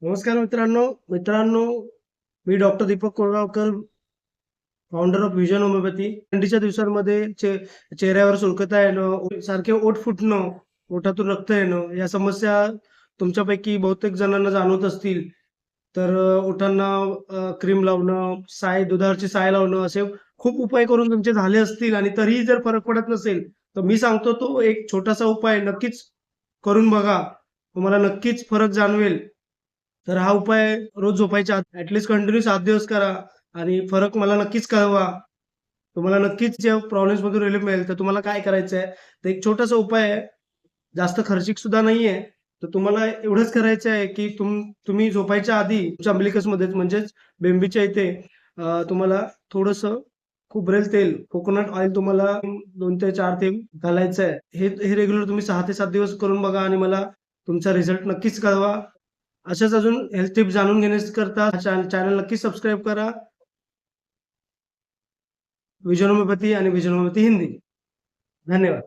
नमस्कार मित्रांनो मित्रांनो मी doctor Deepak Kolgaonkar, founder of Vision Homeopathy. थंडीच्या दिवसांमध्ये चेहऱ्यावर सुरकुत्या येणं, सारखे ओठ फुटणं, ओठातून रक्त येणं या समस्या तुमच्यापैकी बहुतेक जणांना जाणवत असतील. तर ओठांना क्रीम लावणं, दुधावरची साय लावणं असे खूप उपाय करून तुमचे झाले असतील आणि तरीही जर फरक पडत नसेल, तर मी सांगतो तो एक छोटासा उपाय नक्कीच करून बघा. तुम्हाला नक्कीच फरक जाणवेल. तर हा उपाय रोज झोपायच्या आधी ॲटलीस्ट कंटिन्यू 7 दिवस करा आणि फरक मला नक्कीच कळवा. तुम्हाला नक्कीच या प्रॉब्लेम्समधून रिलीफ मिळेल. तर तुम्हाला काय करायचं आहे, तर एक छोटासा उपाय आहे. जास्त खर्चिक सुद्धा नाहीये. तर तुम्हाला एवढंच करायचं आहे, की तुम्ही झोपायच्या आधी तुमच्या अम्बिलिकसमध्ये म्हणजेच बेंबीच्या इथे तुम्हाला थोडंसं खोबरेल तेल, कोकोनट ऑइल तुम्हाला 2 ते 4 थेंब घालायचं आहे. हे रेग्युलर तुम्ही 6 ते 7 दिवस करून बघा आणि मला तुमचा रिझल्ट नक्कीच कळवा. अशाच अजून हेल्थ टिप्स जाणून घेण्याकरता चॅनल नक्की सबस्क्राईब करा. व्हिजन होमिओपॅथी आणि व्हिजन होमिओपॅथी हिंदी. धन्यवाद.